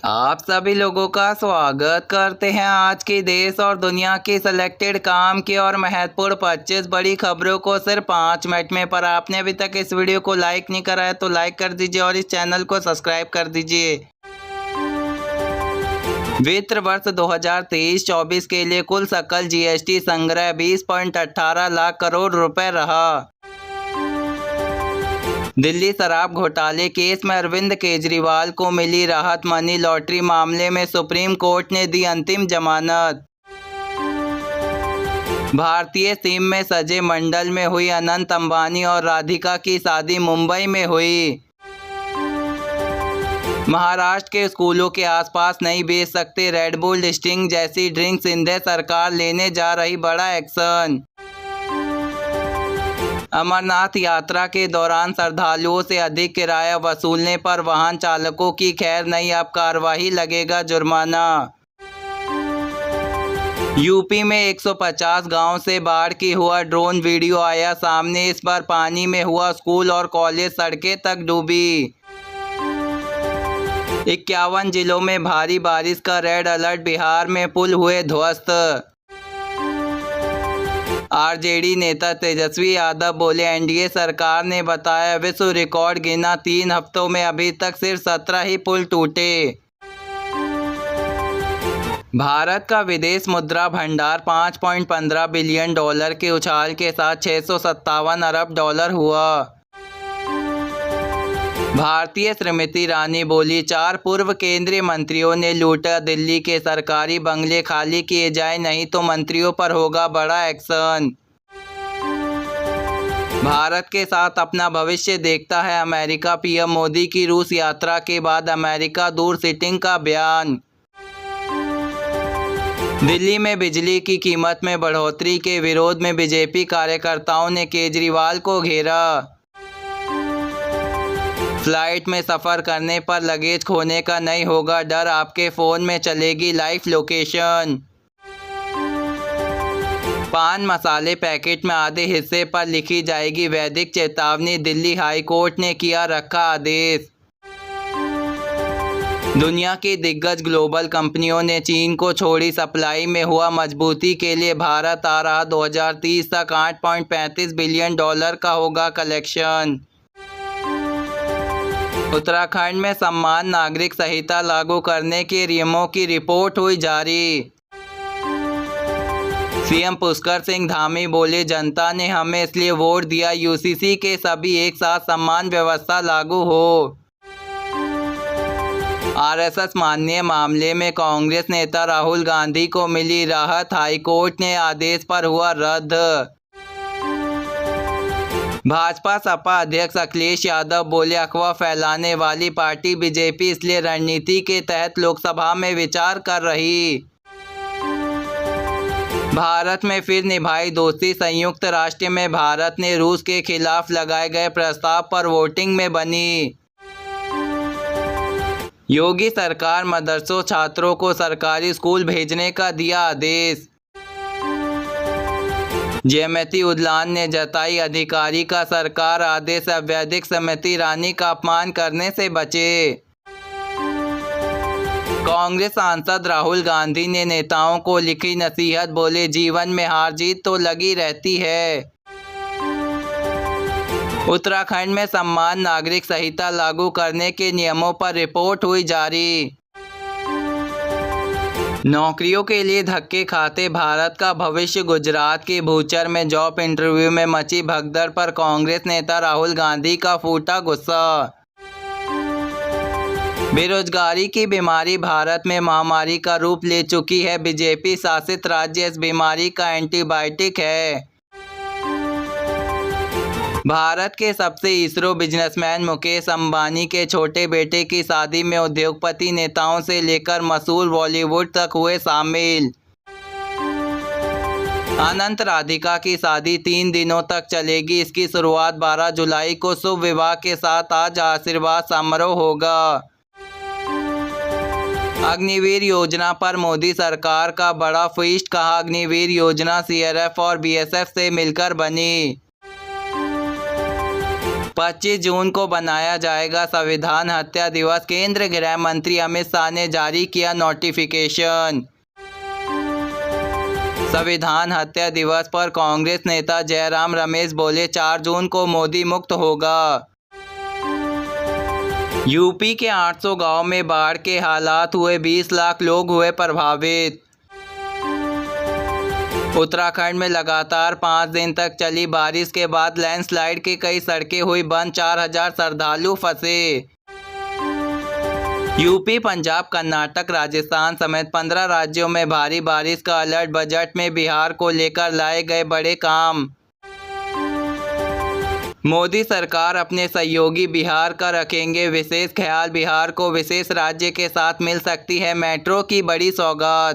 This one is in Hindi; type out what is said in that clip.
आप सभी लोगों का स्वागत करते हैं आज की देश और दुनिया की सिलेक्टेड काम की और महत्वपूर्ण 25 बड़ी खबरों को सिर्फ 5 मिनट में। पर आपने अभी तक इस वीडियो को लाइक नहीं करा है तो लाइक कर दीजिए और इस चैनल को सब्सक्राइब कर दीजिए। वित्त वर्ष 2023-24 के लिए कुल सकल जीएसटी संग्रह 20.18 लाख करोड़ रुपए रहा। दिल्ली शराब घोटाले केस में अरविंद केजरीवाल को मिली राहत। मनी लॉटरी मामले में सुप्रीम कोर्ट ने दी अंतिम जमानत। भारतीय थीम में सजे मंडल में हुई अनंत अंबानी और राधिका की शादी मुंबई में हुई। महाराष्ट्र के स्कूलों के आसपास नहीं बेच सकते रेड बुल स्टिंग जैसी ड्रिंक्स। इंदे सरकार लेने जा रही बड़ा एक्शन। अमरनाथ यात्रा के दौरान श्रद्धालुओं से अधिक किराया वसूलने पर वाहन चालकों की खैर नहीं, अब कार्रवाई लगेगा जुर्माना। यूपी में 150 गांव से बाढ़ की हुआ ड्रोन वीडियो आया सामने। इस बार पानी में हुआ स्कूल और कॉलेज, सड़कें तक डूबी। 51 जिलों में भारी बारिश का रेड अलर्ट। बिहार में पुल हुए ध्वस्त। आरजेडी नेता तेजस्वी यादव बोले, एनडीए सरकार ने बताया विश्व रिकॉर्ड गिना। 3 हफ्तों में अभी तक सिर्फ 17 ही पुल टूटे। भारत का विदेश मुद्रा भंडार 5.15 बिलियन डॉलर के उछाल के साथ 657 अरब डॉलर हुआ। भारतीय श्रीमती ईरानी बोली, 4 पूर्व केंद्रीय मंत्रियों ने लूटा दिल्ली के सरकारी बंगले, खाली किए जाए नहीं तो मंत्रियों पर होगा बड़ा एक्शन। भारत के साथ अपना भविष्य देखता है अमेरिका। पीएम मोदी की रूस यात्रा के बाद अमेरिका दूर सिटिंग का बयान। दिल्ली में बिजली की कीमत में बढ़ोतरी के विरोध में बीजेपी कार्यकर्ताओं ने केजरीवाल को घेरा। फ्लाइट में सफ़र करने पर लगेज खोने का नहीं होगा डर, आपके फ़ोन में चलेगी लाइव लोकेशन। पान मसाले पैकेट में आधे हिस्से पर लिखी जाएगी वैदिक चेतावनी। दिल्ली हाई कोर्ट ने किया रखा आदेश। दुनिया की दिग्गज ग्लोबल कंपनियों ने चीन को छोड़ी सप्लाई में हुआ मजबूती के लिए भारत आ रहा। 2030 तक 8.35 बिलियन डॉलर का होगा कलेक्शन। उत्तराखंड में समान नागरिक संहिता लागू करने के नियमों की रिपोर्ट हुई जारी। सीएम पुष्कर सिंह धामी बोले, जनता ने हमें इसलिए वोट दिया यूसीसी के सभी एक साथ समान व्यवस्था लागू हो। आरएसएस मान्य मामले में कांग्रेस नेता राहुल गांधी को मिली राहत। हाईकोर्ट ने आदेश पर हुआ रद्द। भाजपा सपा अध्यक्ष अखिलेश यादव बोले, अफवाह फैलाने वाली पार्टी बीजेपी इसलिए रणनीति के तहत लोकसभा में विचार कर रही। भारत में फिर निभाई दोस्ती। संयुक्त राष्ट्र में भारत ने रूस के खिलाफ लगाए गए प्रस्ताव पर वोटिंग में बनी। योगी सरकार मदरसों छात्रों को सरकारी स्कूल भेजने का दिया आदेश। जयमती उदलान ने जताई अधिकारी का सरकार आदेश, अवैधिक स्मृति ईरानी का अपमान करने से बचे। कांग्रेस सांसद राहुल गांधी ने नेताओं को लिखी नसीहत, बोले जीवन में हार जीत तो लगी रहती है। उत्तराखंड में समान नागरिक संहिता लागू करने के नियमों पर रिपोर्ट हुई जारी। नौकरियों के लिए धक्के खाते भारत का भविष्य। गुजरात के भूचर में जॉब इंटरव्यू में मची भगदड़ पर कांग्रेस नेता राहुल गांधी का फूटा गुस्सा। बेरोजगारी की बीमारी भारत में महामारी का रूप ले चुकी है। बीजेपी शासित राज्य इस बीमारी का एंटीबायोटिक है। भारत के सबसे इसरो बिजनेसमैन मुकेश अंबानी के छोटे बेटे की शादी में उद्योगपति नेताओं से लेकर मशहूर बॉलीवुड तक हुए शामिल। अनंत राधिका की शादी 3 दिनों तक चलेगी। इसकी शुरुआत 12 जुलाई को शुभ विवाह के साथ आज आशीर्वाद समारोह होगा। अग्निवीर योजना पर मोदी सरकार का बड़ा फीस्ट, कहा अग्निवीर योजना सीआरएफ और बीएसएफ से मिलकर बनी। 25 जून को बनाया जाएगा संविधान हत्या दिवस। केंद्रीय गृह मंत्री अमित शाह ने जारी किया नोटिफिकेशन। संविधान हत्या दिवस पर कांग्रेस नेता जयराम रमेश बोले 4 जून को मोदी मुक्त होगा। यूपी के 800 गांव में बाढ़ के हालात हुए, 20 लाख लोग हुए प्रभावित। उत्तराखंड में लगातार 5 दिन तक चली बारिश के बाद लैंडस्लाइड की कई सड़कें हुई बंद, 4000 श्रद्धालु फंसे। यूपी, पंजाब, कर्नाटक, राजस्थान समेत 15 राज्यों में भारी बारिश का अलर्ट। बजट में बिहार को लेकर लाए गए बड़े काम। मोदी सरकार अपने सहयोगी बिहार का रखेंगे विशेष ख्याल। बिहार को विशेष राज्य के साथ मिल सकती है मेट्रो की बड़ी सौगात।